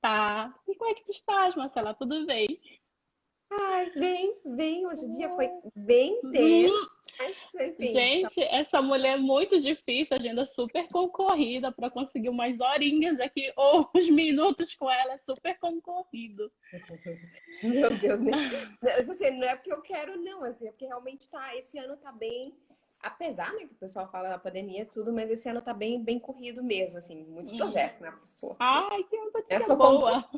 Tá. E como é que tu estás, Marcela? Tudo bem? Ai, bem, bem. Hoje o dia foi bem Hum, intenso, mas enfim. gente, essa mulher é muito difícil, agenda super concorrida para conseguir umas horinhas aqui ou uns minutos com ela, é super concorrido. Meu Deus, né? Assim, não é porque eu quero, não, assim, é porque realmente tá, esse ano tá bem, apesar, né, que o pessoal fala da pandemia e tudo, mas esse ano tá bem, bem corrido mesmo, assim, muitos Hum. projetos, né, pessoa, assim. Ai, que Eu notícia sou como você, boa!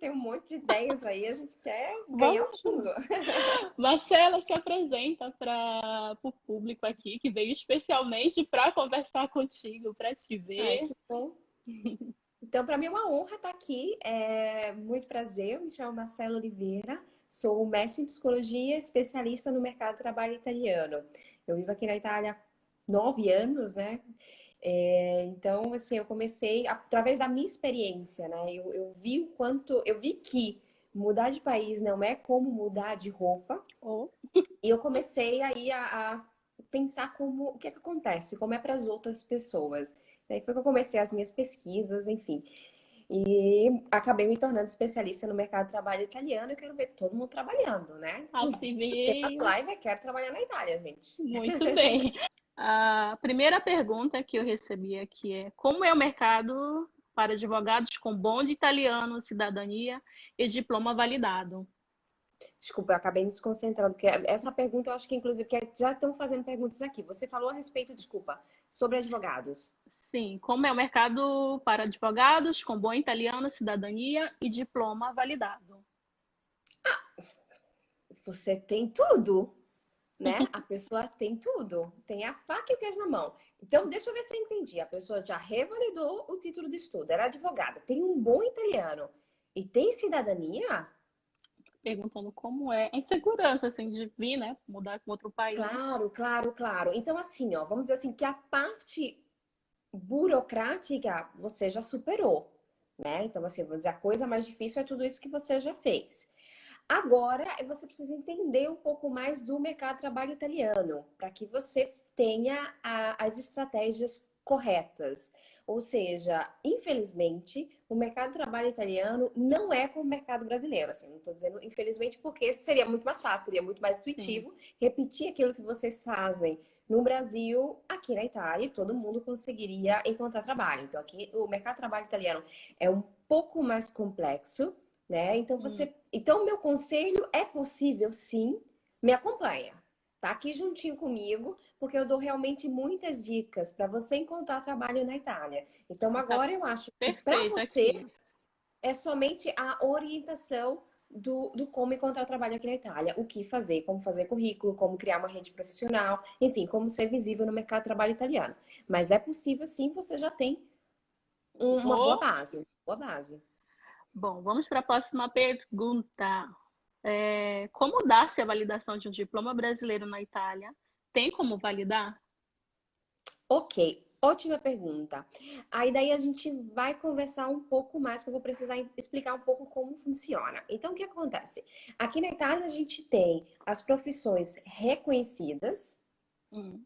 tem um monte de ideias aí, a gente quer ganhar o Vamos mundo. junto. Marcela se apresenta para o público aqui que veio especialmente para conversar contigo, para te Ai, ver. que bom. Então, para mim é uma honra estar aqui. É muito prazer. Eu me chamo Marcela Oliveira, sou mestre em psicologia, especialista no mercado de trabalho italiano. Eu vivo aqui na Itália há 9 anos, né? Então, assim, eu comecei através da minha experiência, né? Eu vi o quanto, eu vi que mudar de país não é como mudar de roupa. Oh, E eu comecei aí a pensar como, o que é que acontece, como é para as outras pessoas. Daí foi que eu comecei as minhas pesquisas, enfim. E acabei me tornando especialista no mercado de trabalho italiano. Eu quero ver todo mundo trabalhando, né? Inclusive, assim o tema da veio. live é quero trabalhar na Itália, gente. Muito bem. A primeira pergunta que eu recebi aqui é: como é o mercado para advogados com bom de italiano, cidadania e diploma validado? Desculpa, eu acabei me desconcentrando, porque essa pergunta eu acho que, inclusive, que já estão fazendo perguntas aqui. Você falou a respeito, desculpa, sobre advogados. Sim, como é o mercado para advogados com bom italiano, cidadania e diploma validado? Você tem tudo, né? A pessoa tem tudo, tem a faca e o queijo na mão. Então, deixa eu ver se eu entendi. A pessoa já revalidou o título de estudo, era advogada, tem um bom italiano e tem cidadania? Perguntando como é a insegurança assim, de vir, né? Mudar para outro país. Claro, claro, claro. Então, assim, ó, vamos dizer assim, que a parte burocrática você já superou, né? Então, assim, vamos dizer, a coisa mais difícil é tudo isso que você já fez. Agora, você precisa entender um pouco mais do mercado de trabalho italiano, para que você tenha as estratégias corretas. Ou seja, infelizmente, o mercado de trabalho italiano não é como o mercado brasileiro. Assim, não estou dizendo infelizmente, porque seria muito mais fácil, seria muito mais Sim. intuitivo repetir aquilo que vocês fazem no Brasil, aqui na Itália, e todo mundo conseguiria encontrar trabalho. Então, aqui o mercado de trabalho italiano é um pouco mais complexo, né? Então meu conselho é possível, sim, me acompanha. Tá aqui juntinho comigo, porque eu dou realmente muitas dicas para você encontrar trabalho na Itália. Então Tá agora eu acho que para perfeito você aqui. é somente a orientação do como encontrar trabalho aqui na Itália, o que fazer, como fazer currículo, como criar uma rede profissional, enfim, como ser visível no mercado de trabalho italiano. Mas é possível, sim, você já tem uma boa Vou. base, boa base. Bom, vamos para a próxima pergunta. Como dá-se a validação de um diploma brasileiro na Itália? Tem como validar? Ok, ótima pergunta. Aí daí a gente vai conversar um pouco mais, que eu vou precisar explicar um pouco como funciona. Então, o que acontece? Aqui na Itália a gente tem as profissões reconhecidas Hum,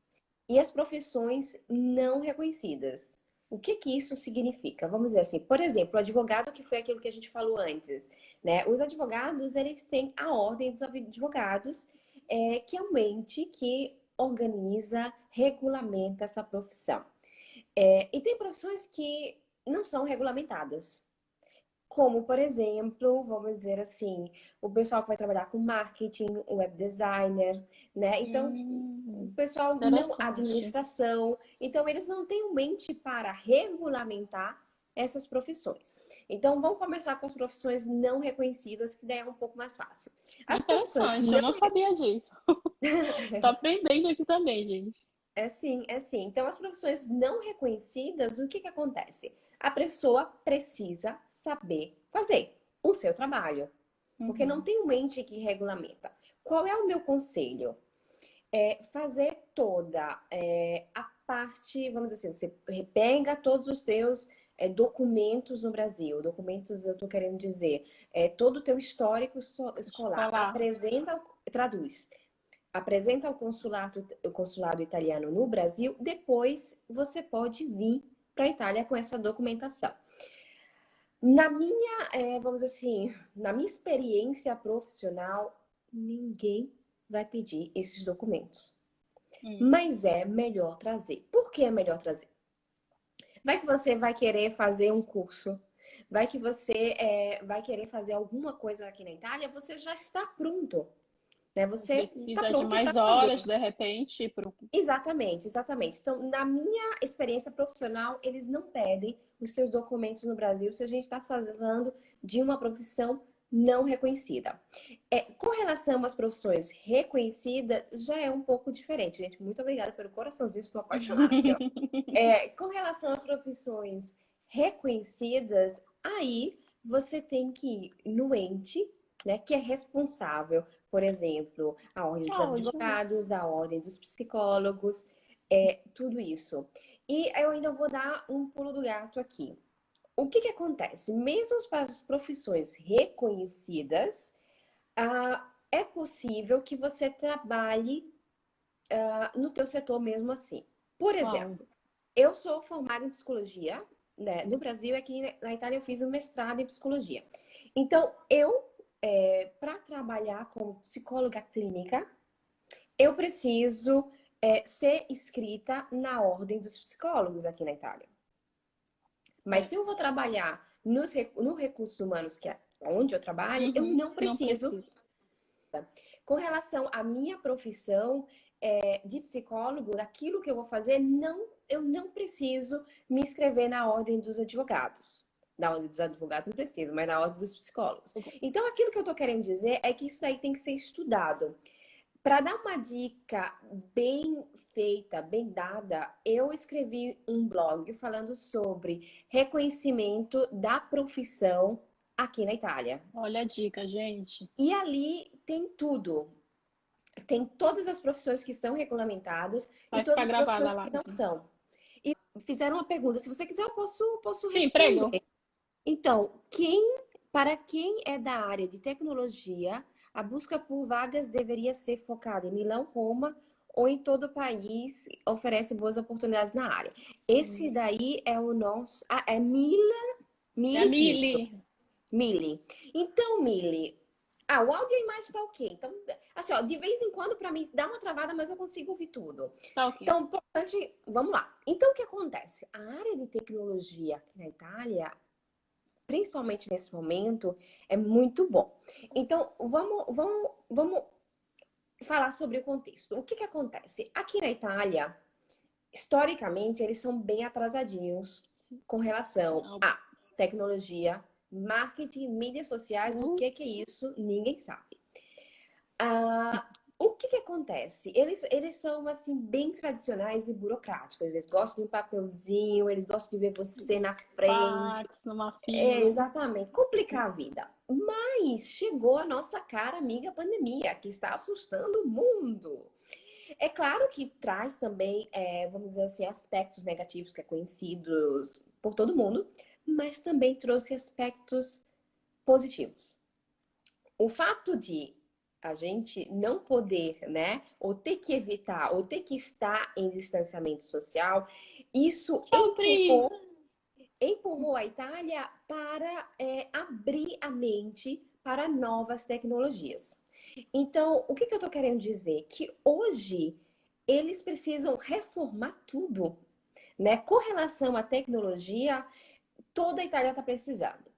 e as profissões não reconhecidas. O que que isso significa? Vamos dizer assim, por exemplo, o advogado, que foi aquilo que a gente falou antes, né? Os advogados, eles têm a ordem dos advogados, que é um ente que organiza, regulamenta essa profissão. E tem profissões que não são regulamentadas. Como, por exemplo, vamos dizer assim, o pessoal que vai trabalhar com marketing, o web designer, né? Então, o pessoal não, interessante. administração, então eles não têm um mente para regulamentar essas profissões. Então, vamos começar com as profissões não reconhecidas, que daí é um pouco mais fácil. As profissões Interessante, eu não não sabia disso. Tô aprendendo aqui também, gente. É sim, é sim. Então, as profissões não reconhecidas, o que que acontece? A pessoa precisa saber fazer o seu trabalho, porque não Uhum. tem um ente que regulamenta. Qual é o meu conselho? Fazer toda a parte, vamos dizer assim, você pega todos os teus documentos no Brasil, documentos eu estou querendo dizer, todo o teu histórico escolar, Escolar. traduz apresenta o consulado italiano no Brasil, depois você pode vir para a Itália com essa documentação. Na minha, vamos dizer assim, na minha experiência profissional, ninguém vai pedir esses documentos. Mas é melhor trazer. Por que é melhor trazer? Vai que você vai querer fazer um curso, vai que você vai querer fazer alguma coisa aqui na Itália, você já está pronto, né? Não Você está precisa de pronto para mais fazer. horas, de repente, pro... Exatamente, exatamente. Então, na minha experiência profissional, eles não pedem os seus documentos no Brasil se a gente está falando de uma profissão não reconhecida. Com relação às profissões reconhecidas, já é um pouco diferente, gente. Muito obrigada pelo coraçãozinho, estou apaixonada aqui, ó. Com relação às profissões reconhecidas, aí você tem que ir no ente, né, que é responsável, por exemplo, a ordem dos Cláudio, advogados, a ordem dos psicólogos, tudo isso. E eu ainda vou dar um pulo do gato aqui. O que que acontece? Mesmo para as profissões reconhecidas, é possível que você trabalhe no teu setor mesmo assim. Por qual? exemplo, eu sou formada em psicologia, né? No Brasil, aqui na Itália, eu fiz um mestrado em psicologia. Então, para trabalhar como psicóloga clínica, eu preciso ser inscrita na ordem dos psicólogos aqui na Itália. Mas se eu vou trabalhar no recursos humanos, que é onde eu trabalho, eu não Não preciso. precisa. Com relação à minha profissão de psicólogo, daquilo que eu vou fazer, eu não preciso me inscrever na ordem dos advogados. Na ordem dos advogados não preciso, mas na ordem dos psicólogos. Então, aquilo que eu estou querendo dizer é que isso daí tem que ser estudado. Para dar uma dica bem feita, bem dada, eu escrevi um blog falando sobre reconhecimento da profissão aqui na Itália. Olha a dica, gente. E ali tem tudo. Tem todas as profissões que são regulamentadas e Vai todas ficar as gravada profissões lá. que não são. E fizeram uma pergunta, se você quiser eu posso Sim, prego. responder. Então, para quem é da área de tecnologia, a busca por vagas deveria ser focada em Milão, Roma ou em todo o país, oferece boas oportunidades na área. Esse daí é o nosso... é É a Mili Pinto. Mili. Mili. Então, Mili, o áudio e a imagem tá ok. Então, assim, ó, de vez em quando, para mim, dá uma travada, mas eu consigo ouvir tudo. Tá ok. Então, importante, vamos lá. Então, o que acontece? A área de tecnologia aqui na Itália, principalmente nesse momento, é muito bom. Então, vamos falar sobre o contexto. O que que acontece? Aqui na Itália, historicamente, eles são bem atrasadinhos com relação a tecnologia, marketing, mídias sociais. O que que é isso? Ninguém sabe. O que que acontece? Eles são, assim, bem tradicionais e burocráticos. Eles gostam de um papelzinho, eles gostam de ver você na frente. Fax, numa fila. Exatamente. Complicar a vida. Mas chegou a nossa cara amiga pandemia, que está assustando o mundo. É claro que traz também, vamos dizer assim, aspectos negativos que é conhecidos por todo mundo, mas também trouxe aspectos positivos. O fato de a gente não poder, né, ou ter que evitar, ou ter que estar em distanciamento social, isso Tchau, Pri. empurrou a Itália para abrir a mente para novas tecnologias. Então, o que que eu estou querendo dizer? Que hoje eles precisam reformar tudo, né? Com relação à tecnologia, toda a Itália está precisando.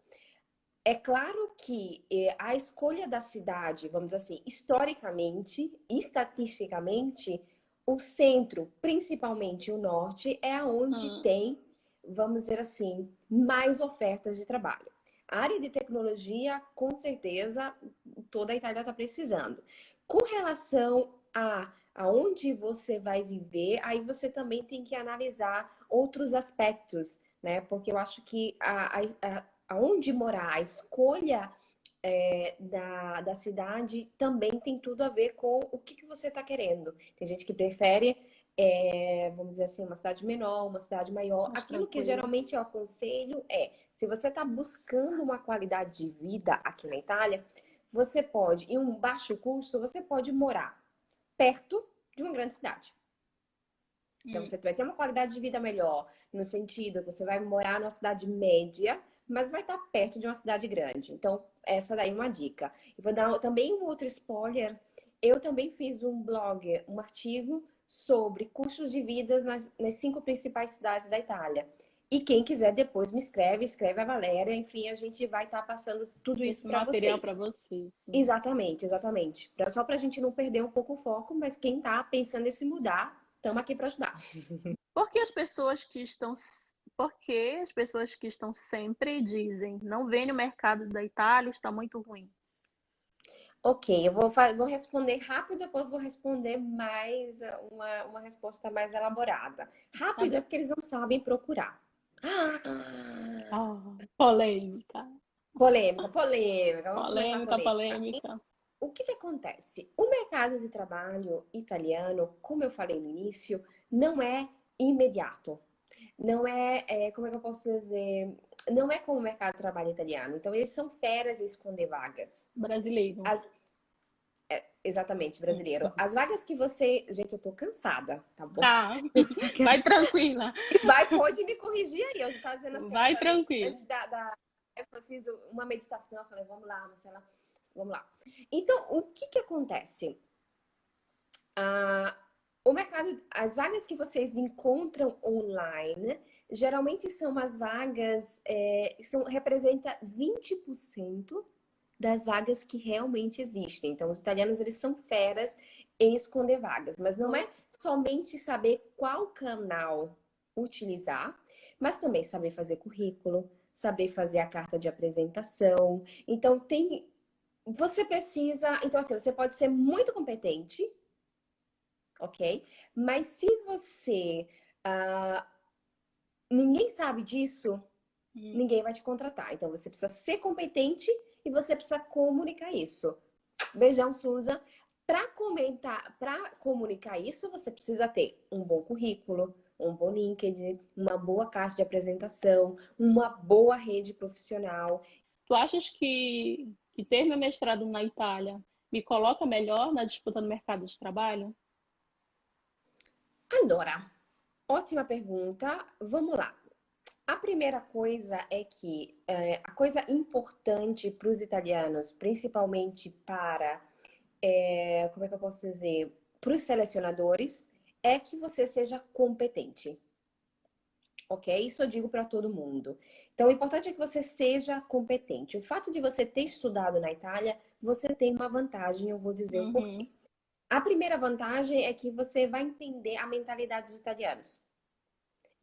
É claro que a escolha da cidade, vamos dizer assim, historicamente, estatisticamente, o centro, principalmente o norte, é onde tem, vamos dizer assim, mais ofertas de trabalho. A área de tecnologia, com certeza, toda a Itália está precisando. Com relação a aonde você vai viver, aí você também tem que analisar outros aspectos, né? Porque eu acho que aonde morar, a escolha da cidade também tem tudo a ver com o que você está querendo. Tem gente que prefere, vamos dizer assim, uma cidade menor, uma cidade maior. Mais Aquilo que tranquilo. geralmente eu aconselho se você está buscando uma qualidade de vida aqui na Itália, você pode, em um baixo custo, você pode morar perto de uma grande cidade. Então, você vai ter uma qualidade de vida melhor, no sentido que você vai morar numa cidade média, mas vai estar perto de uma cidade grande. Então, essa daí é uma dica. E vou dar também um outro spoiler. Eu também fiz um blog, um artigo sobre custos de vida nas 5 principais cidades da Itália. E quem quiser depois me escreve, escreve a Valéria. Enfim, a gente vai estar passando tudo isso Esse para material vocês. para vocês. Sim. Exatamente, exatamente. Só para a gente não perder um pouco o foco, mas quem está pensando em se mudar, estamos aqui para ajudar. Por que as pessoas que estão, porque as pessoas que estão sempre dizem, não vem no mercado da Itália, está muito ruim. Ok, eu vou responder rápido, depois vou responder mais uma resposta mais elaborada. Tá Rápido é bem. porque eles não sabem procurar. Ah, Ah, polêmica, polêmica, polêmica. Vamos começar a polêmica, polêmica. polêmica. O que que acontece? O mercado de trabalho italiano, como eu falei no início, não é imediato. Não como é que eu posso dizer? Não é como o mercado de trabalho italiano. Então, eles são feras em esconder vagas. Brasileiro. Exatamente, brasileiro. As vagas que você. Gente, eu tô cansada, tá bom? Tá, vai tranquila, E pode me corrigir aí. Eu já tava dizendo assim, eu vai falei, tranquila. antes eu fiz uma meditação, eu falei, vamos lá, Marcela, vamos lá. Então, o que que acontece? O mercado, as vagas que vocês encontram online, geralmente são as vagas, representa 20% das vagas que realmente existem. Então, os italianos, eles são feras em esconder vagas, mas não é somente saber qual canal utilizar, mas também saber fazer currículo, saber fazer a carta de apresentação. Então, você precisa, então assim, você pode ser muito competente, ok? Mas se você, ah, ninguém sabe disso, ninguém vai te contratar. Então, você precisa ser competente e você precisa comunicar isso. Beijão, Suza. Para comunicar isso, você precisa ter um bom currículo, um bom LinkedIn, uma boa carta de apresentação, uma boa rede profissional. Tu achas que ter meu mestrado na Itália me coloca melhor na disputa no mercado de trabalho? Allora, ótima pergunta. Vamos lá. A primeira coisa é que a coisa importante para os italianos, principalmente para, como é que eu posso dizer, para os selecionadores, é que você seja competente. Ok? Isso eu digo para todo mundo. Então, o importante é que você seja competente. O fato de você ter estudado na Itália, você tem uma vantagem, eu vou dizer o porquê. A primeira vantagem é que você vai entender a mentalidade dos italianos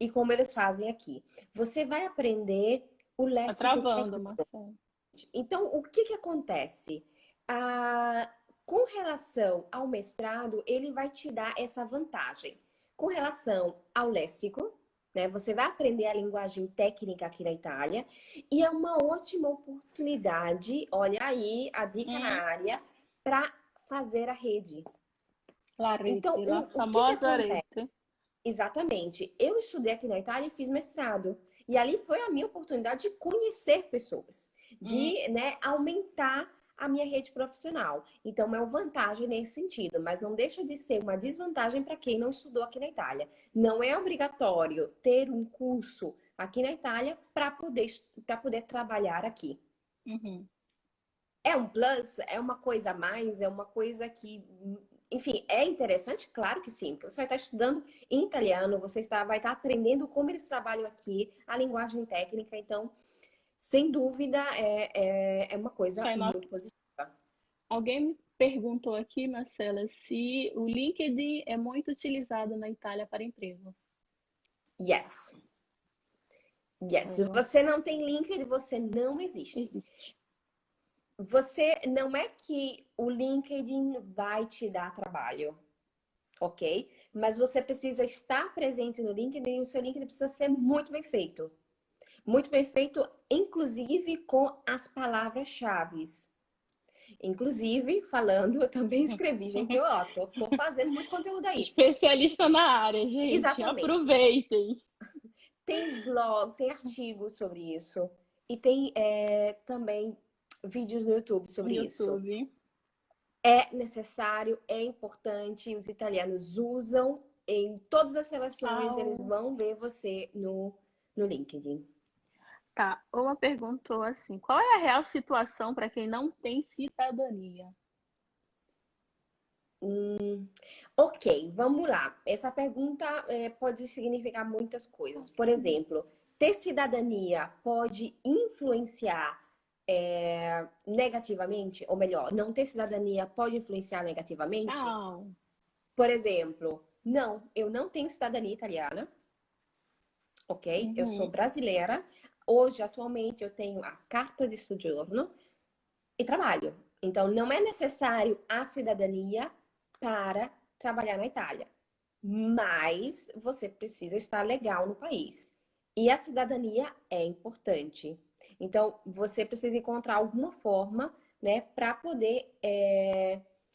e como eles fazem aqui. Você vai aprender o Tá léxico travando, técnico. Marcelo. Então, o que que acontece? Com relação ao mestrado, ele vai te dar essa vantagem. Com relação ao léxico, né? Você vai aprender a linguagem técnica aqui na Itália e é uma ótima oportunidade, olha aí a dica na área, para fazer a rede. La Então, rete, la o que que famosa acontece? rete. Exatamente. Eu estudei aqui na Itália e fiz mestrado. E ali foi a minha oportunidade de conhecer pessoas, de, né, aumentar a minha rede profissional. Então, é uma vantagem nesse sentido, mas não deixa de ser uma desvantagem para quem não estudou aqui na Itália. Não é obrigatório ter um curso aqui na Itália para poder trabalhar aqui. É um plus, é uma coisa a mais, é uma coisa que, enfim, é interessante? Claro que sim, porque você vai estar estudando em italiano, vai estar aprendendo como eles trabalham aqui, a linguagem técnica, então, sem dúvida, é uma coisa muito positiva. Alguém me perguntou aqui, Marcela, se o LinkedIn é muito utilizado na Itália para emprego. Yes. Yes. Se você não tem LinkedIn, você não existe. Você não é que o LinkedIn vai te dar trabalho, ok? Mas você precisa estar presente no LinkedIn e o seu LinkedIn precisa ser muito bem feito. Muito bem feito, inclusive com as palavras-chave. Inclusive, falando, eu também escrevi, gente, tô fazendo muito conteúdo aí. Especialista na área, gente. Exatamente. Aproveitem. Tem blog, tem artigos sobre isso. E tem também vídeos no YouTube sobre isso. É necessário, é importante. Os italianos usam em todas as relações, eles vão ver você no LinkedIn. Tá, uma perguntou assim: qual é a real situação para quem não tem cidadania? Ok, vamos lá. Essa pergunta pode significar muitas coisas. Por exemplo, ter cidadania pode influenciar negativamente, ou melhor, não ter cidadania pode influenciar negativamente? Não. Por exemplo, não, eu não tenho cidadania italiana, ok? Eu sou Uhum. brasileira. Hoje, atualmente, eu tenho a carta de soggiorno e trabalho. Então, não é necessário a cidadania para trabalhar na Itália, mas você precisa estar legal no país. E a cidadania é importante. Então, você precisa encontrar alguma forma, né, para poder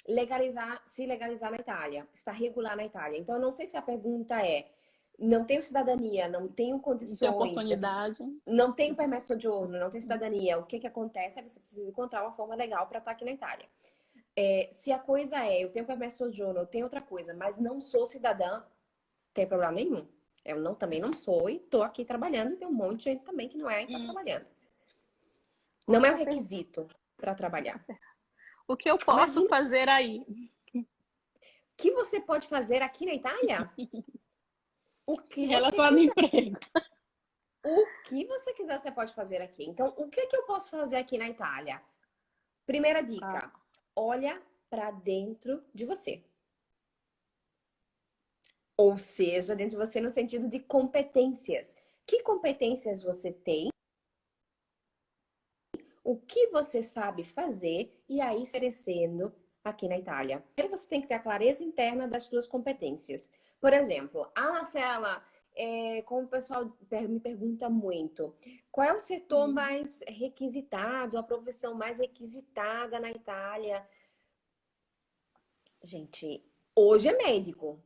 legalizar, se legalizar na Itália, estar regular na Itália. Então, eu não sei se a pergunta é: não tenho cidadania, não tenho Não tem condições, oportunidade. não tenho permesso soggiorno, não tenho cidadania. O que que acontece é que você precisa encontrar uma forma legal para estar aqui na Itália. Se a coisa é, eu tenho permesso soggiorno, eu tenho outra coisa, mas não sou cidadã, não tem problema nenhum. Eu não, também não sou e estou aqui trabalhando. Tem um monte de gente também que não é e está Hum, trabalhando. Não é um Outra pergunta. requisito para trabalhar. O que eu posso Imagina, fazer aí? o que você pode fazer aqui na Itália? O que Em você relação ao quiser. emprego. O que você quiser, você pode fazer aqui. Então, o que que eu posso fazer aqui na Itália? Primeira Tá. dica: olha para dentro de você. Ou seja, dentro de você no sentido de competências. Que competências você tem? O que você sabe fazer? E aí, oferecendo aqui na Itália. Primeiro, você tem que ter a clareza interna das suas competências. Por exemplo, a Marcela, como o pessoal me pergunta muito, qual é o setor Hum, mais requisitado, a profissão mais requisitada na Itália? Gente, hoje é médico.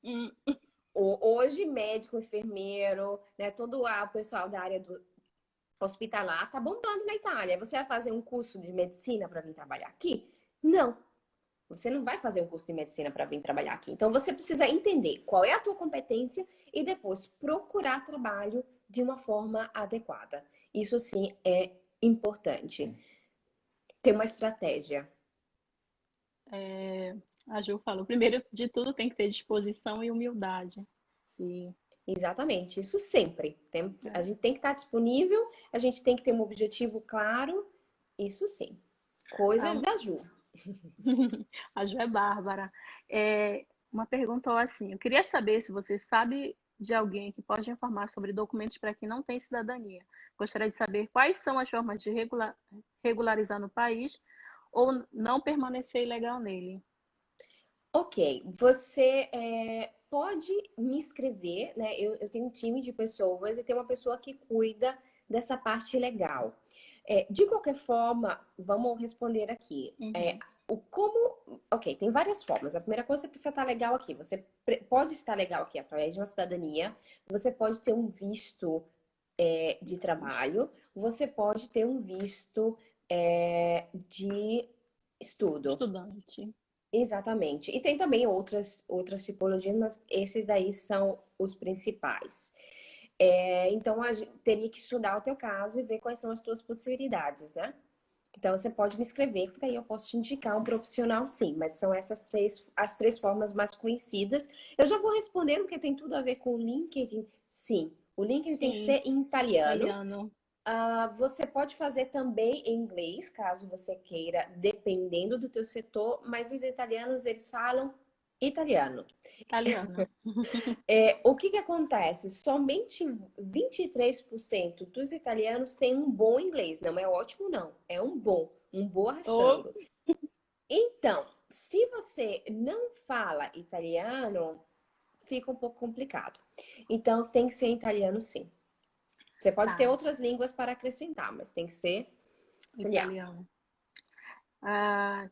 hum, Hoje, médico, enfermeiro, né, todo o pessoal da área hospitalar tá bombando na Itália. Você vai fazer um curso de medicina para vir trabalhar aqui? Não. Você não vai fazer um curso de medicina para vir trabalhar aqui. Então, você precisa entender qual é a tua competência e depois procurar trabalho de uma forma adequada. Isso sim é importante. Ter uma estratégia. é, a Ju falou, primeiro de tudo tem que ter disposição e humildade. Sim. Exatamente, isso sempre. A É. gente tem que estar disponível, a gente tem que ter um objetivo claro, isso sim. Coisas A, da Ju. a Ju é bárbara. Uma pergunta assim, eu queria saber se você sabe de alguém que pode informar sobre documentos para quem não tem cidadania. Gostaria de saber quais são as formas de regularizar no país ou não permanecer ilegal nele. Ok, você pode me escrever, né? Eu tenho um time de pessoas e tem uma pessoa que cuida dessa parte legal. De qualquer forma, vamos responder aqui. Uhum. Ok, tem várias formas. A primeira coisa, você precisa estar legal aqui. Você pode estar legal aqui através de uma cidadania, você pode ter um visto de trabalho, você pode ter um visto de estudo. Estudante. Exatamente. E tem também outras tipologias, mas esses daí são os principais. Então, a gente teria que estudar o teu caso e ver quais são as tuas possibilidades, né? Então, você pode me escrever, que daí eu posso te indicar um profissional, sim. Mas são essas as três formas mais conhecidas. Eu já vou responder, porque tem tudo a ver com o LinkedIn. Sim, o LinkedIn tem que Sim, ser em italiano. italiano. Você pode fazer também em inglês, caso você queira, dependendo do teu setor, mas os italianos, eles falam italiano. Italiano. O que que acontece? Somente 23% dos italianos têm um bom inglês. Não é ótimo, não. É um bom Ou arrastando. Então, se você não fala italiano, fica um pouco complicado. Então, tem que ser italiano, sim. Você pode ter tá, outras línguas para acrescentar, mas tem que ser italiano. italiano.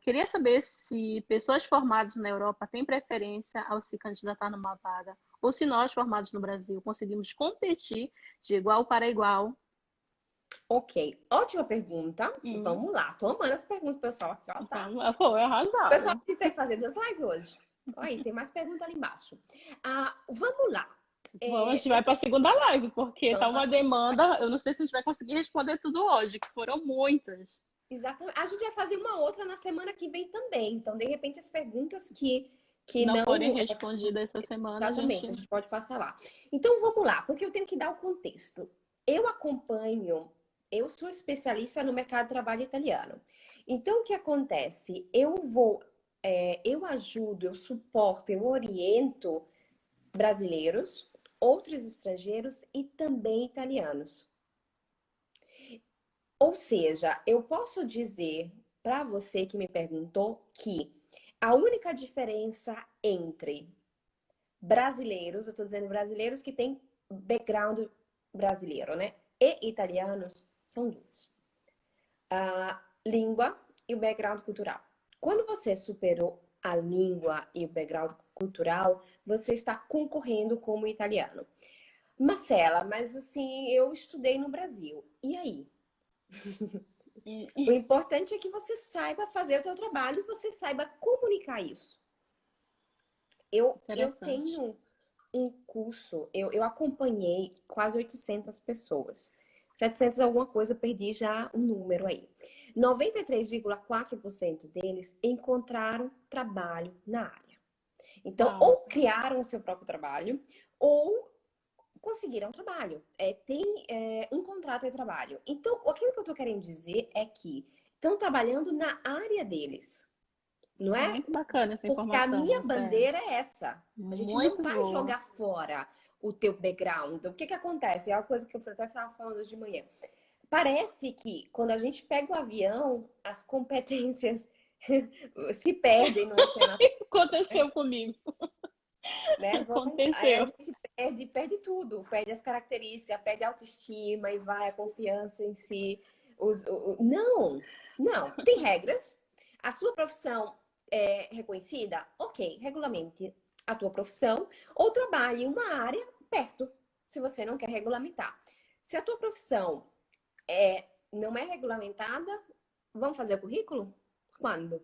Queria saber se pessoas formadas na Europa têm preferência ao se candidatar numa vaga, ou se nós, formados no Brasil, conseguimos competir de igual para igual. Ok, ótima pergunta. Hum, Vamos lá. Tô amando essa pergunta, pessoal. Aqui, ó, tá. então, foi O pessoal arrasaram. que tem que fazer duas lives hoje. Aí, tem mais pergunta ali embaixo. Vamos lá. A gente vai para a segunda live, porque tá Vamos uma demanda. Eu não sei se a gente vai conseguir responder tudo hoje, que foram muitas. exatamente. A gente vai fazer uma outra na semana que vem também. Então, de repente, as perguntas que Não não. forem respondidas essa semana, a gente. Exatamente, a gente pode passar lá. Então, vamos lá, porque eu tenho que dar o contexto. Eu acompanho, eu sou especialista no mercado de trabalho italiano. Então, o que acontece? Eu ajudo, eu suporto, eu oriento brasileiros, outros estrangeiros e também italianos. Ou seja, eu posso dizer para você que me perguntou que a única diferença entre brasileiros, eu estou dizendo brasileiros que têm background brasileiro, né? E italianos são duas. A língua e o background cultural. Quando você superou a língua e o background cultural, você está concorrendo como italiano. Marcela, mas assim, eu estudei no Brasil. E aí? O importante é que você saiba fazer o seu trabalho e você saiba comunicar isso. Eu Interessante. tenho um curso, eu acompanhei quase 800 pessoas. 700 alguma coisa, eu perdi já o número aí. 93,4% deles encontraram trabalho na área. Então, Uau. ou criaram o seu próprio trabalho, ou conseguiram trabalho. Um contrato de trabalho. Então, aquilo que eu estou querendo dizer é que estão trabalhando na área deles. Não é? Muito bacana essa Porque a informação, minha Marcela. bandeira é essa. A gente não Muito vai boa. jogar fora o teu background. O que que acontece? É uma coisa que eu até estava falando hoje de manhã. Parece que quando a gente pega o avião, as competências se perdem no oceano, Aconteceu comigo. né? Aí a Aconteceu. gente perde tudo, perde as características, perde a autoestima e vai a confiança em si. Não, não. Tem regras. A sua profissão é reconhecida? Ok, regulamente a tua profissão ou trabalhe em uma área perto, se você não quer regulamentar. Se a tua profissão não é regulamentada, vamos fazer o currículo? Quando?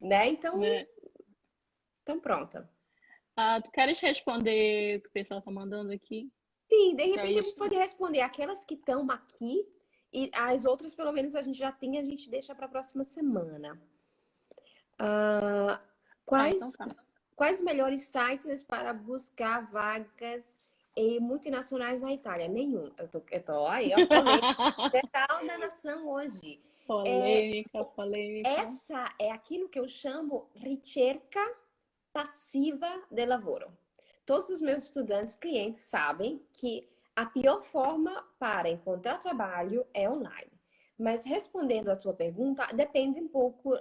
Né? Né? Então pronta. Ah, tu queres responder o que o pessoal tá mandando aqui? Sim, de Que repente a aí, gente pode responder aquelas que estão aqui e as outras, pelo menos, a gente já tem, a gente deixa para a próxima semana. então Quais, tá. quais melhores sites para buscar vagas em multinacionais na Itália? Nenhum. Eu tô aí, ó, polêmica geral da nação hoje. É, Polêmica, polêmica. essa é aquilo que eu chamo ricerca passiva de lavoro. Todos os meus estudantes, clientes sabem que a pior forma para encontrar trabalho é online. Mas respondendo à tua pergunta, depende um pouco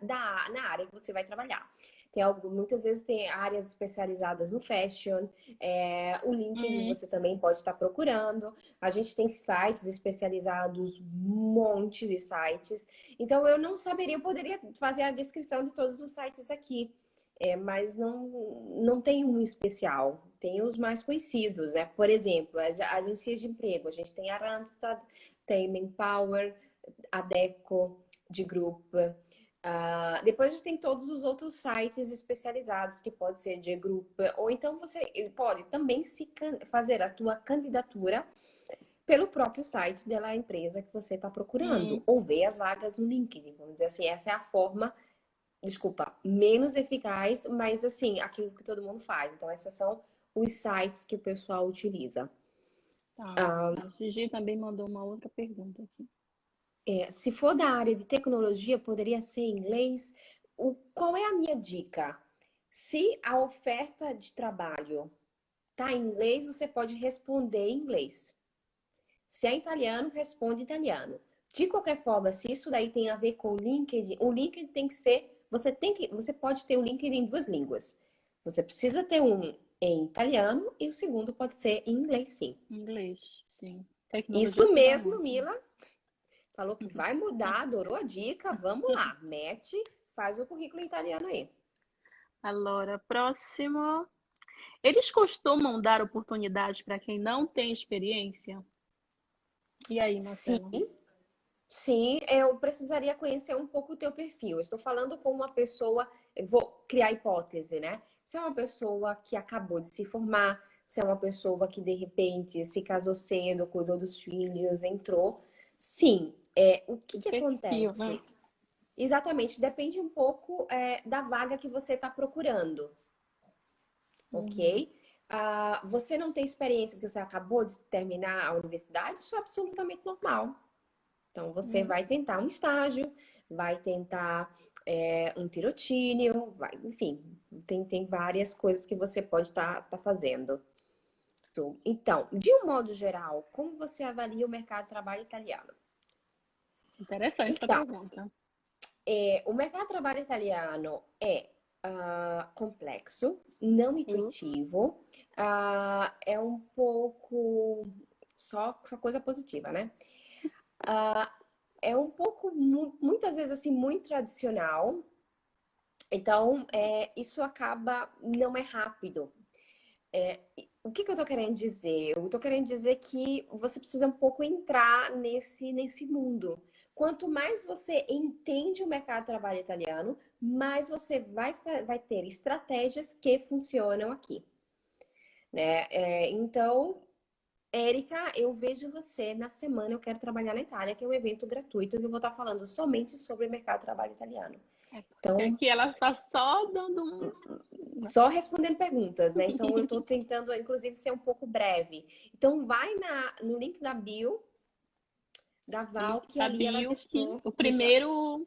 na área que você vai trabalhar. Muitas vezes tem áreas especializadas no fashion, o LinkedIn Hum, você também pode estar procurando. A gente tem sites especializados, um monte de sites. Então eu não saberia, eu poderia fazer a descrição de todos os sites aqui. Mas não tem um especial, tem os mais conhecidos, né? Por exemplo, as agências de emprego, a gente tem a Randstad, tem Manpower, a Deco, de Group. Depois a gente tem todos os outros sites especializados, que pode ser de Group, ou então você pode também fazer a tua candidatura pelo próprio site da empresa que você está procurando, hum. ou ver as vagas no LinkedIn, vamos dizer assim, essa é a forma, desculpa, menos eficaz, mas assim, aquilo que todo mundo faz. Então, esses são os sites que o pessoal utiliza. Tá. A Gigi também mandou uma outra pergunta aqui. Se for da área de tecnologia, poderia ser em inglês. Qual é a minha dica? Se a oferta de trabalho está em inglês, você pode responder em inglês. Se é italiano, responde italiano. De qualquer forma, se isso daí tem a ver com o LinkedIn tem que ser, você pode ter o LinkedIn em duas línguas. Você precisa ter um em italiano e o segundo pode ser em inglês, sim. Inglês, sim. Tecnologia Isso se dá mesmo, muito. Mila. Falou que vai mudar, adorou a dica. Vamos lá, mete, faz o currículo em italiano aí. Allora, próximo. Eles costumam dar oportunidade para quem não tem experiência? E aí, Sim, Marcela? sim, eu precisaria conhecer um pouco o teu perfil. Eu estou falando com uma pessoa, eu vou criar hipótese, né? Se é uma pessoa que acabou de se formar, se é uma pessoa que de repente se casou cedo, cuidou dos filhos, entrou. Sim, o que O que perfil, né? acontece? Exatamente, depende um pouco da vaga que você está procurando, Uhum, ok? Você não tem experiência porque você acabou de terminar a universidade, isso é absolutamente normal. Então, você uhum. vai tentar um estágio, vai tentar um tirocínio, enfim, tem várias coisas que você pode estar fazendo. Então, de um modo geral, como você avalia o mercado de trabalho italiano? Interessante essa Então, pergunta. o mercado de trabalho italiano é complexo, não Viu? intuitivo, é um pouco só coisa positiva, né? É um pouco, muitas vezes assim, muito tradicional. Então, isso acaba, não é rápido. O que que eu tô querendo dizer? Eu tô querendo dizer que você precisa um pouco entrar nesse mundo. Quanto mais você entende o mercado de trabalho italiano, mais você vai ter estratégias que funcionam aqui, né? Então, Érica, eu vejo você na semana Eu Quero Trabalhar na Itália, que é um evento gratuito, que eu vou estar falando somente sobre o mercado de trabalho italiano. É porque Então, aqui ela está só dando só respondendo perguntas, né? Então, eu estou tentando, inclusive, ser um pouco breve. Então, vai no link da bio da Val, link que da ali ela bio, que deixou. o primeiro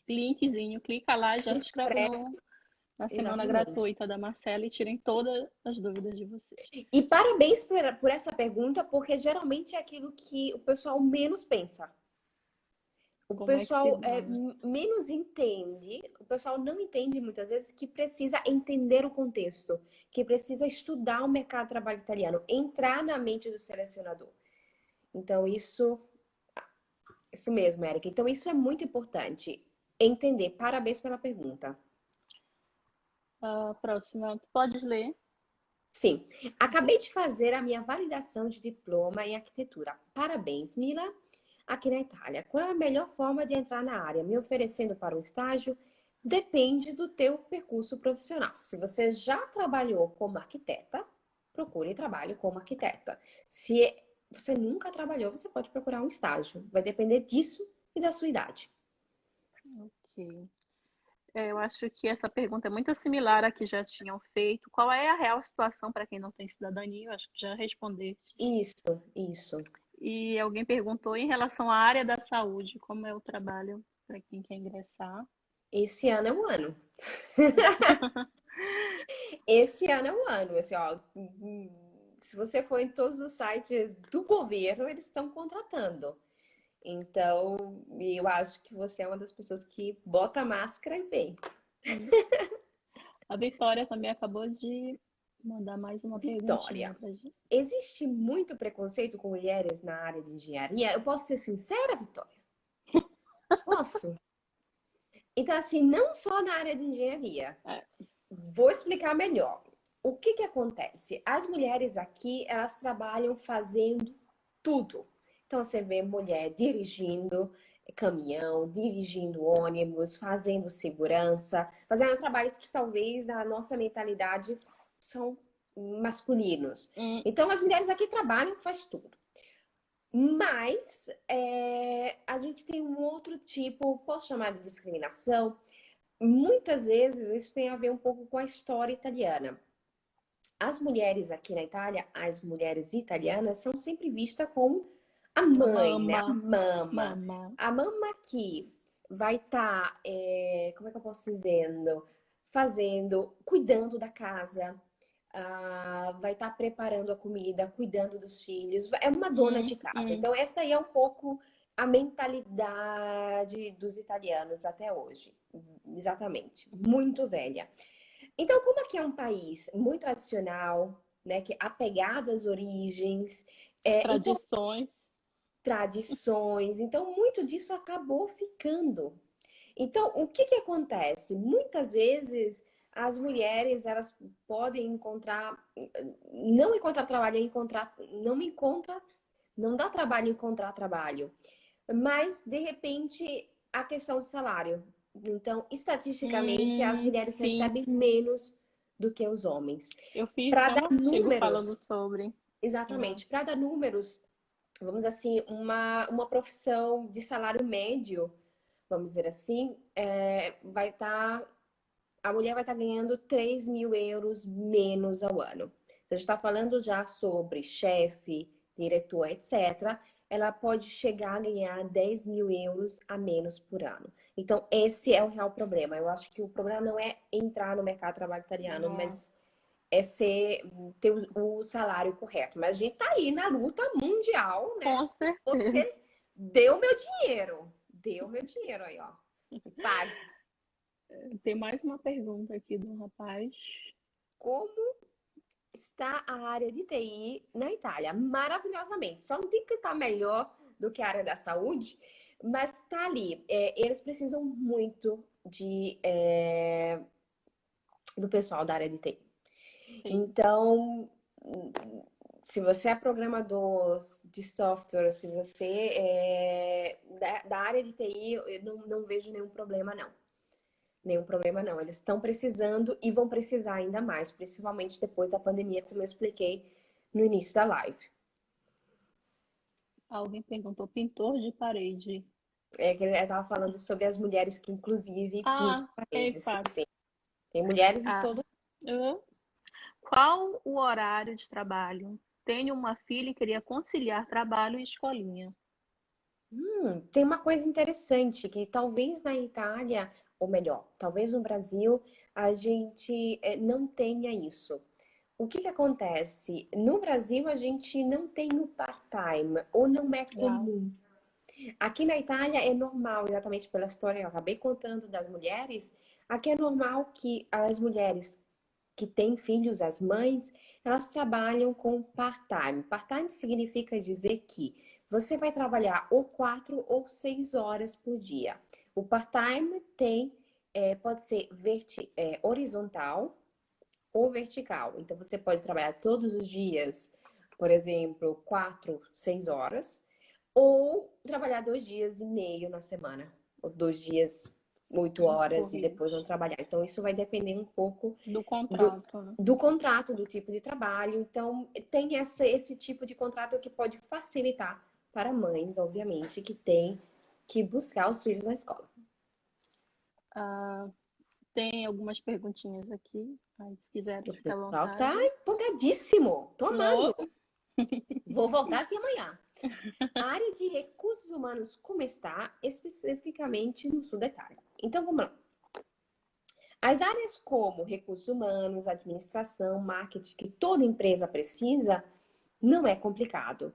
linkzinho, clica lá e Se já se inscreve inscreve, na semana exatamente. gratuita da Marcela e tirem todas as dúvidas de vocês. E parabéns por essa pergunta, porque geralmente é aquilo que o pessoal menos pensa. O Como é que se pessoal dá, né? menos entende, o pessoal não entende muitas vezes que precisa entender o contexto, que precisa estudar o mercado de trabalho italiano, entrar na mente do selecionador. Então, isso mesmo, Érica. Então, isso é muito importante. Entender. Parabéns pela pergunta. A próxima, tu podes ler? Sim. Acabei de fazer a minha validação de diploma em arquitetura. Parabéns, Mila. Aqui na Itália. Qual é a melhor forma de entrar na área? Me oferecendo para um estágio? Depende do teu percurso profissional. Se você já trabalhou como arquiteta, procure trabalho como arquiteta. Se você nunca trabalhou, você pode procurar um estágio. Vai depender disso e da sua idade. Ok. Eu acho que essa pergunta é muito similar à que já tinham feito. Qual é a real situação para quem não tem cidadania? Eu acho que já respondeste. Isso. E alguém perguntou em relação à área da saúde, como é o trabalho para quem quer ingressar. Esse ano é o ano. Esse ano é o ano. Assim, ó, se você for em todos os sites do governo, eles estão contratando. Então, eu acho que você é uma das pessoas que bota a máscara e vem. A Vitória também acabou de mandar mais uma perguntinha Vitória. para gente. Existe muito preconceito com mulheres na área de engenharia? Eu posso ser sincera, Vitória? Posso. Então, assim, não só na área de engenharia. É, Vou explicar melhor. O que que acontece? As mulheres aqui, elas trabalham fazendo tudo. Então, você vê mulher dirigindo caminhão, dirigindo ônibus, fazendo segurança, fazendo trabalhos que talvez na nossa mentalidade são masculinos. hum, Então, as mulheres aqui trabalham, faz tudo. Mas a gente tem um outro tipo, posso chamar de discriminação. Muitas vezes isso tem a ver um pouco com a história italiana. As mulheres aqui na Itália, as mulheres italianas, são sempre vistas como a a mãe, né? A mama, mama. mama. A mama que vai estar, como é que eu posso dizendo? Fazendo, cuidando da casa, vai estar preparando a comida, cuidando dos filhos. É uma dona de casa. Hum. Então, essa aí é um pouco a mentalidade dos italianos até hoje. Exatamente. Muito velha. Então, como aqui é um país muito tradicional, né, que é apegado às origens, As então tradições. tradições, então muito disso acabou ficando. Então, o que que acontece? Muitas vezes as mulheres elas podem não encontrar trabalho, não dá trabalho encontrar trabalho, mas de repente a questão do salário. Então, estatisticamente, as mulheres Sim. recebem menos do que os homens. Eu fiz Para até dar um artigo números, falando sobre. Uhum. exatamente, para dar números, vamos dizer assim, uma profissão de salário médio, vamos dizer assim, vai estar, a mulher vai estar ganhando 3.000 euros menos ao ano. Se a gente está falando já sobre chefe, diretor, etc., ela pode chegar a ganhar 10.000 euros a menos por ano. Então, esse é o real problema. Eu acho que o problema não é entrar no mercado de trabalho italiano, É, mas ter o salário correto. Mas a gente tá aí na luta mundial, né? com certeza. Você deu meu dinheiro. Deu meu dinheiro aí, ó. Pague. Tem mais uma pergunta aqui do rapaz. Como está a área de TI na Itália? Maravilhosamente. Só não tem que estar melhor do que a área da saúde, mas tá ali. Eles precisam muito do pessoal da área de TI. Sim. Então, se você é programador de software, se você é da área de TI, eu não vejo nenhum problema, não. Nenhum problema, não. Eles estão precisando e vão precisar ainda mais, principalmente depois da pandemia, como eu expliquei no início da live. Alguém perguntou pintor de parede. É que ele estava falando sobre as mulheres que, inclusive, pintam Ah, é paredes. Sim, fato. sim. Tem mulheres de Ah, todo. hã? Qual o horário de trabalho? Tenho uma filha e queria conciliar trabalho e escolinha. Tem uma coisa interessante que talvez na Itália, ou melhor, talvez no Brasil, a gente não tenha isso. O que que acontece? No Brasil, a gente não tem o part-time, ou não é Ah, comum. Aqui na Itália é normal, exatamente pela história que eu acabei contando das mulheres, aqui é normal que as mulheres que têm filhos, as mães, elas trabalham com part-time. Part-time significa dizer que você vai trabalhar ou 4 ou 6 horas por dia. O part-time pode ser horizontal ou vertical. Então, você pode trabalhar todos os dias, por exemplo, 4, 6 horas, ou trabalhar 2 dias e meio na semana, ou 2 dias, 8 horas e depois não corridos. trabalhar. Então, isso vai depender um pouco Do do, contrato, né? do contrato, do tipo de trabalho. Então, tem esse tipo de contrato que pode facilitar para mães, obviamente, que têm que buscar os filhos na escola. Ah, tem algumas perguntinhas aqui. Aí, se quiser, O fica à pessoal tá vontade. empolgadíssimo. Tô amando. Oh, Vou voltar aqui amanhã. A área de recursos humanos, como está especificamente no sul da Itália? Então, vamos lá. As áreas como recursos humanos, administração, marketing, que toda empresa precisa, não é complicado.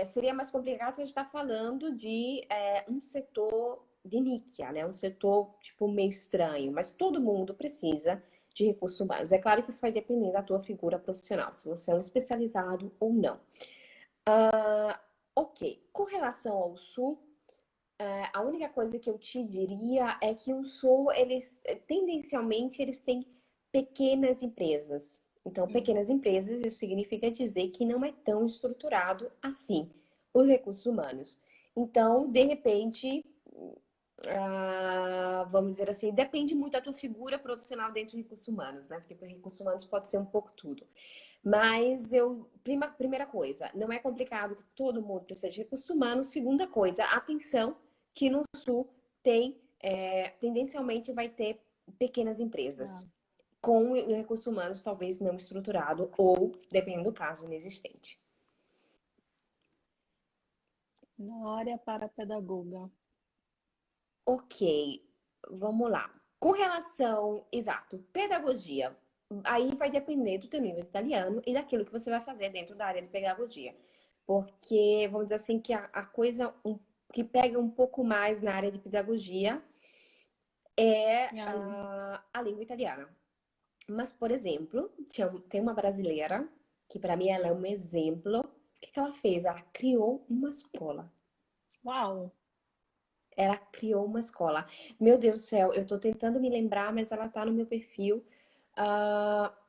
Seria mais complicado se a gente está falando de um setor de níquel, né? Um setor tipo meio estranho, mas todo mundo precisa de recursos humanos. É claro que isso vai depender da tua figura profissional, se você é um especializado ou não. Ok, com relação ao sul, a única coisa que eu te diria é que o sul, tendencialmente, eles têm pequenas empresas. Então, pequenas empresas, isso significa dizer que não é tão estruturado assim os recursos humanos. Então, de repente, vamos dizer assim, depende muito da tua figura profissional dentro de recursos humanos, né? Porque recursos humanos pode ser um pouco tudo. Mas primeira coisa, não é complicado que todo mundo precisa de recursos humanos. Segunda coisa, atenção que no Sul tendencialmente vai ter pequenas ah, empresas com recursos humanos talvez não estruturado ou, dependendo do caso, inexistente. na área para pedagoga. Ok, vamos lá. Com relação, exato, pedagogia, aí vai depender do teu nível de italiano e daquilo que você vai fazer dentro da área de pedagogia. Porque, vamos dizer assim, que a coisa que pega um pouco mais na área de pedagogia é E a a língua italiana. Mas, por exemplo, tem uma brasileira que para mim ela é um exemplo. O que ela fez? Ela criou uma escola. Uau! Ela criou uma escola. Meu Deus do céu, eu tô tentando me lembrar, mas ela tá no meu perfil.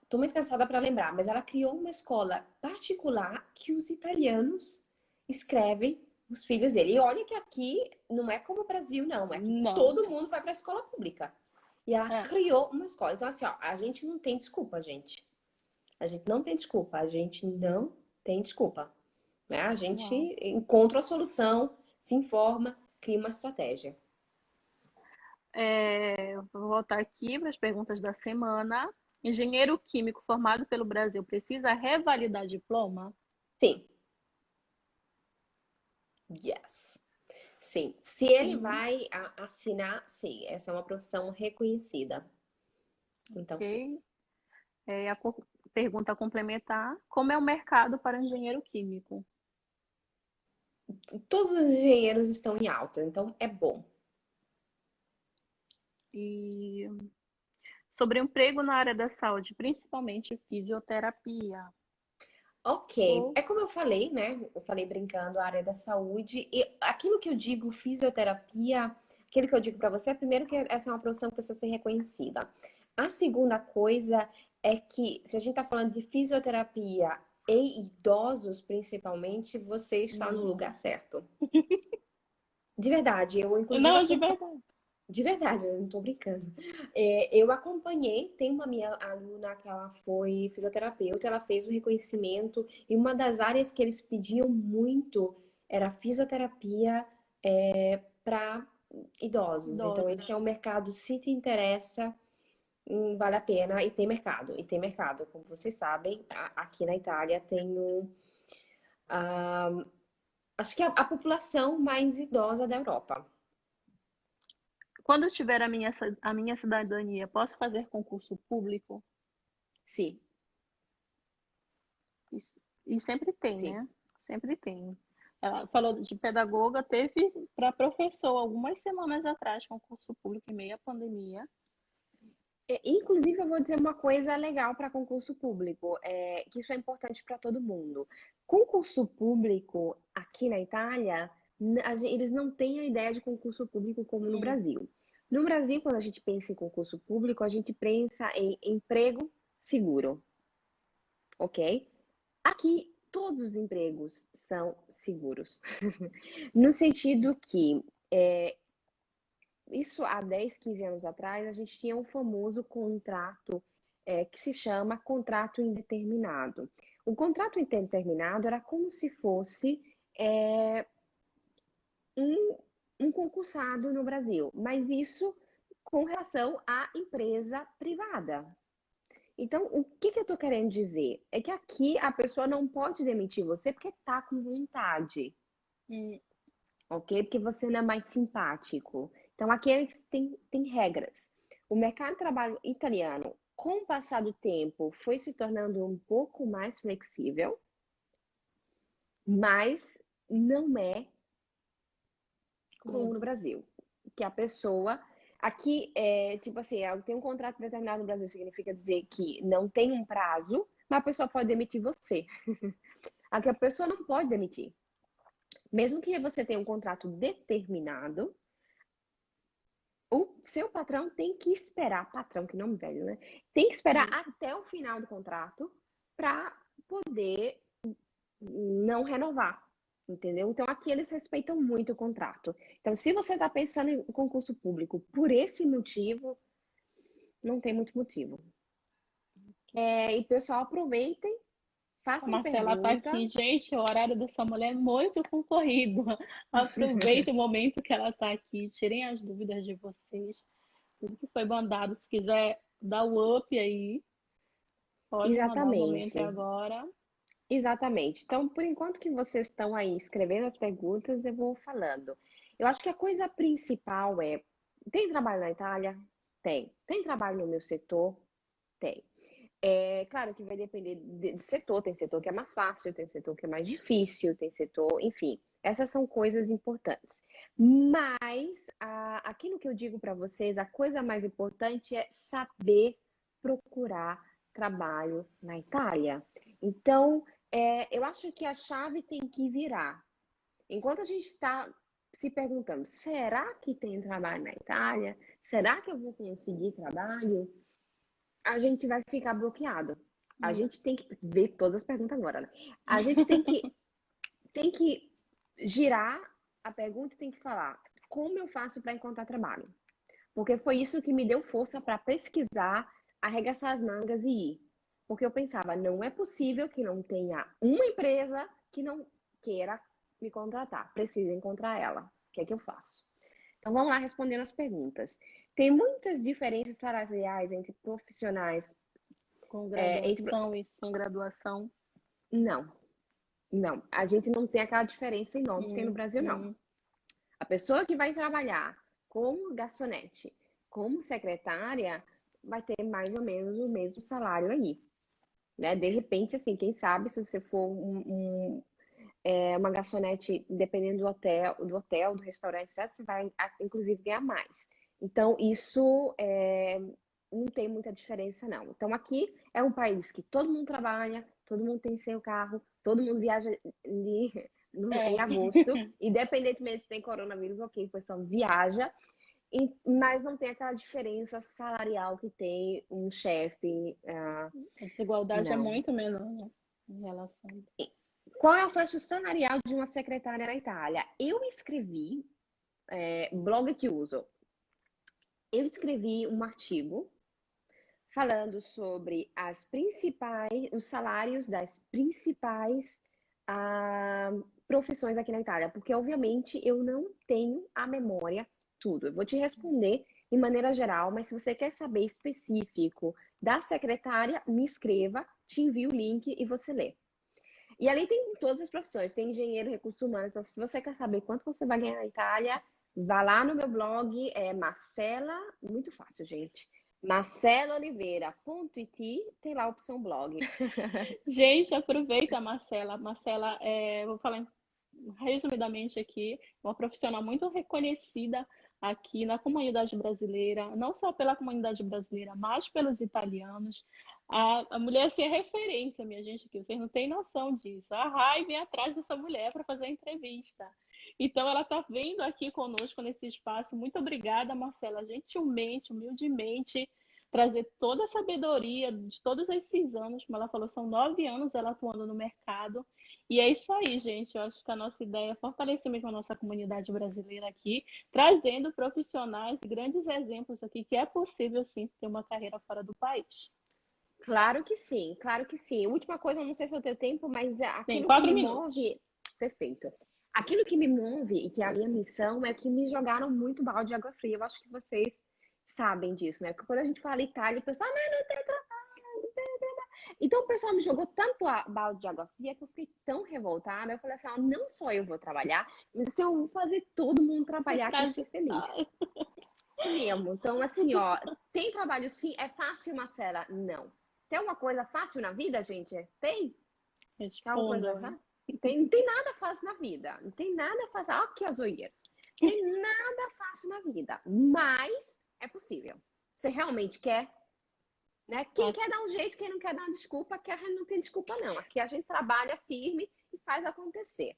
Tô muito cansada para lembrar, mas ela criou uma escola particular que os italianos escrevem os filhos dele. E olha que aqui não é como o Brasil, não. É que Não, todo mundo vai para a escola pública. E ela É, criou uma escola. Então, assim, ó, a gente não tem desculpa, gente. A gente não tem desculpa. A gente não tem desculpa. Né? A gente uau. encontra a solução, se informa, cria uma estratégia. Vou voltar aqui para as perguntas da semana. Engenheiro químico formado pelo Brasil precisa revalidar diploma? Sim, yes. Sim. Se ele Sim, vai assinar, sim, essa é uma profissão reconhecida. Então, sim. ok. A pergunta complementar: como é o mercado para engenheiro químico? Todos os engenheiros estão em alta, então é bom. E sobre emprego na área da saúde, principalmente fisioterapia. Ok, Ou, é como eu falei, né? Eu falei brincando, a área da saúde. E aquilo que eu digo, fisioterapia, aquilo que eu digo para você, é primeiro que essa é uma profissão que precisa ser reconhecida. A segunda coisa é que, se a gente está falando de fisioterapia e idosos, principalmente, você está no lugar certo. De verdade, eu inclusive não, de verdade. de verdade, eu não tô brincando. Eu acompanhei, tem uma minha aluna que ela foi fisioterapeuta, ela fez o reconhecimento e uma das áreas que eles pediam muito era fisioterapia para idosos. Então, Idosos. esse é um mercado, se te interessa, vale a pena e tem mercado. E tem mercado, como vocês sabem, aqui na Itália tem ah, acho que a população mais idosa da Europa. Quando tiver a minha cidadania, posso fazer concurso público? Sim, E sempre tem, sim. né? Sempre tem. Ela falou de pedagoga, teve para professor algumas semanas atrás, concurso público em meio à pandemia. Inclusive, eu vou dizer uma coisa legal para concurso público, que isso é importante para todo mundo. Concurso público aqui na Itália, eles não têm a ideia de concurso público como no Hum, Brasil. No Brasil, quando a gente pensa em concurso público, a gente pensa em emprego seguro, ok? Aqui, todos os empregos são seguros, no sentido que isso há 10, 15 anos atrás, a gente tinha um famoso contrato que se chama contrato indeterminado. O contrato indeterminado era como se fosse é, um, um concursado no Brasil, mas isso com relação à empresa privada. Então, o que, que eu estou querendo dizer? É que aqui a pessoa não pode demitir você porque está com vontade, hum, ok? Porque você não é mais simpático. Então, aqui eles têm regras. O mercado de trabalho italiano, com o passar do tempo, foi se tornando um pouco mais flexível, mas não é como no Brasil. Que a pessoa. Aqui, tipo assim, tem um contrato determinado no Brasil, significa dizer que não tem um prazo, mas a pessoa pode demitir você. Aqui a pessoa não pode demitir. Mesmo que você tenha um contrato determinado, o seu patrão tem que esperar, patrão, que nome velho, né? Tem que esperar hum. até o final do contrato para poder não renovar, entendeu? Então aqui eles respeitam muito o contrato. Então, se você está pensando em concurso público por esse motivo, não tem muito motivo. E pessoal, aproveitem, A façam Marcela tá pergunta. aqui. Gente, o horário dessa mulher é muito concorrido. Aproveitem o momento que ela tá aqui. Tirem as dúvidas de vocês. Tudo que foi mandado, se quiser dar o up aí, pode mandar o momento é Exatamente. agora. Exatamente. Então, por enquanto que vocês estão aí escrevendo as perguntas, eu vou falando. Eu acho que a coisa principal é: tem trabalho na Itália? Tem. Tem trabalho no meu setor? Tem. É claro que vai depender de setor, tem setor que é mais fácil, tem setor que é mais difícil, tem setor, enfim, essas são coisas importantes. Mas aquilo que eu digo para vocês, a coisa mais importante é saber procurar trabalho na Itália. Então, eu acho que a chave tem que virar. Enquanto a gente está se perguntando, será que tem trabalho na Itália? Será que eu vou conseguir trabalho? A gente vai ficar bloqueado. A Hum, gente tem que ver todas as perguntas agora, né? A gente tem que girar a pergunta e tem que falar como eu faço para encontrar trabalho. Porque foi isso que me deu força para pesquisar, arregaçar as mangas e ir. Porque eu pensava, não é possível que não tenha uma empresa que não queira me contratar. Preciso encontrar ela. O que é que eu faço? Então vamos lá respondendo as perguntas. Tem muitas diferenças salariais entre profissionais. Com Entre... graduação e sem graduação. Não, não. A gente não tem aquela diferença enorme que tem no Brasil, não. Hum. A pessoa que vai trabalhar como garçonete, como secretária, vai ter mais ou menos o mesmo salário aí, né? De repente, assim, quem sabe se você for uma garçonete, dependendo do restaurante, certo? Você vai, inclusive, ganhar mais. Então, isso não tem muita diferença, não. Então, aqui é um país que todo mundo trabalha, todo mundo tem seu carro, todo mundo viaja em É. agosto, independentemente se tem coronavírus, ok, o pessoal viaja, mas não tem aquela diferença salarial que tem um chefe. A desigualdade é Não. muito menor, né, em relação. Qual é a faixa salarial de uma secretária na Itália? Eu escrevi, blog que uso, eu escrevi um artigo falando sobre os salários das principais profissões aqui na Itália, porque obviamente eu não tenho a memória tudo. Eu vou te responder de maneira geral, mas se você quer saber específico da secretária, me escreva, te envio o link e você lê. E ali tem todas as profissões, tem engenheiro, recursos humanos. Então, se você quer saber quanto você vai ganhar na Itália, vá lá no meu blog, Marcela, muito fácil, gente. marcelaoliveira.it, tem lá a opção blog. Gente, aproveita, Marcela. Marcela, vou falar resumidamente aqui, uma profissional muito reconhecida aqui na comunidade brasileira, não só pela comunidade brasileira, mas pelos italianos. A mulher assim, é referência, minha gente, aqui. Vocês não têm noção disso. A Rai vem atrás dessa mulher para fazer a entrevista. Então, ela está vindo aqui conosco nesse espaço. Muito obrigada, Marcela, gentilmente, humildemente, trazer toda a sabedoria de todos esses anos. Como ela falou, são 9 anos ela atuando no mercado. E é isso aí, gente. Eu acho que a nossa ideia é fortalecer mesmo a nossa comunidade brasileira aqui, trazendo profissionais e grandes exemplos aqui que é possível sim ter uma carreira fora do país. Claro que sim, claro que sim. Última coisa, eu não sei se eu tenho tempo, mas Tem aquilo que 4 me minutos. move. Perfeito. Aquilo que me move e que é a minha missão é que me jogaram muito balde de água fria. Eu acho que vocês sabem disso, né? Porque quando a gente fala Itália, o pessoal, mas não tem trabalho, não tem trabalho. Então o pessoal me jogou tanto a balde de água fria que eu fiquei tão revoltada. Eu falei assim, ó, não só eu vou trabalhar, mas eu vou fazer todo mundo trabalhar aqui e ser feliz. Mesmo. Então, assim, ó, tem trabalho sim? É fácil, Marcela? Não. Tem uma coisa fácil na vida, gente? Tem? Tem uma coisa Responda. fácil? Não tem nada fácil na vida. Não tem nada fácil. Olha que azoeira. Não tem nada fácil na vida. Mas é possível. Você realmente quer? Né? Quem quer dar um jeito, quem não quer dar uma desculpa, aqui a gente não tem desculpa, não. Aqui a gente trabalha firme e faz acontecer.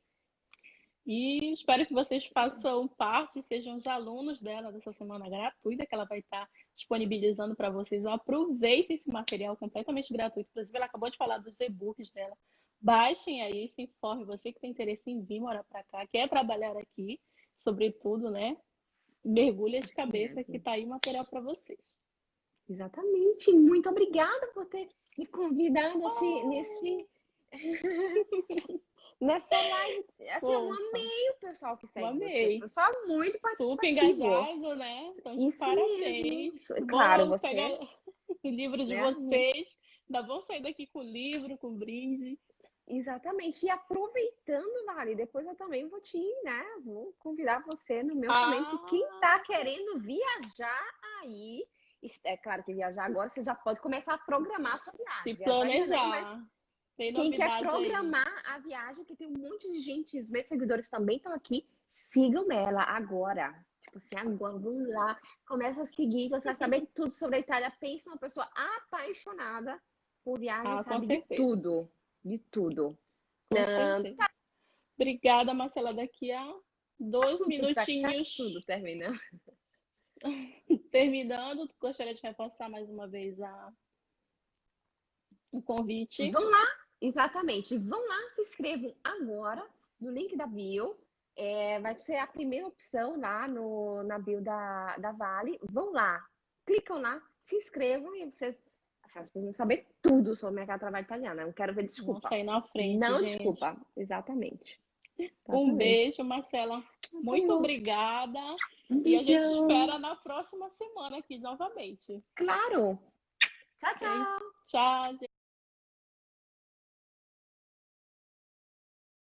E espero que vocês façam parte, sejam os alunos dela dessa semana gratuita que ela vai estar disponibilizando para vocês. Aproveitem esse material completamente gratuito. Inclusive, ela acabou de falar dos e-books dela. Baixem aí, se informe. Você que tem interesse em vir morar para cá, quer trabalhar aqui, sobretudo, né? Mergulha de Isso cabeça que mesmo. tá aí material para vocês. Exatamente. Muito obrigada por ter me convidado nessa live. Assim, eu Poxa, amei o pessoal que eu segue você. O amei. pessoal é muito Super participativo. engajado, né? Então, de Isso mesmo. parabéns. Vão Claro, logo pegar você, o livro de né? vocês. Ainda vão sair daqui com o livro, com o brinde. Exatamente. E aproveitando, Vale, depois eu também vou né? Vou convidar você no meu também, que quem tá Ah, querendo viajar aí, é claro que viajar agora, você já pode começar a programar a sua se viagem. Viajar ainda não, mas planejar. Tem quem quer novidade aí. programar a viagem, que tem um monte de gente, os meus seguidores também estão aqui, sigam ela agora. Tipo assim, agora, vamos lá. Começa a seguir, você vai saber tudo sobre a Itália. Pensa uma pessoa apaixonada por viagem, Ah, com sabe de certeza. tudo. De tudo. Com certeza. Obrigada, Marcela. Daqui a dois Tá tudo minutinhos terminando. terminando, gostaria de reforçar mais uma vez o convite. Vão lá, exatamente. Vão lá, se inscrevam agora no link da bio. Vai ser a primeira opção lá na bio da Vale. Vão lá, clicam lá, se inscrevam e vocês vão saber tudo sobre o mercado de trabalho italiano. Eu não quero ver Vamos desculpa. sair na frente, Não gente. desculpa. Exatamente. Um Exatamente. beijo, Marcela. Tá Muito bom. obrigada. Um E a gente beijão. espera na próxima semana aqui novamente. Claro. Tchau, Ok? tchau. Tchau, gente.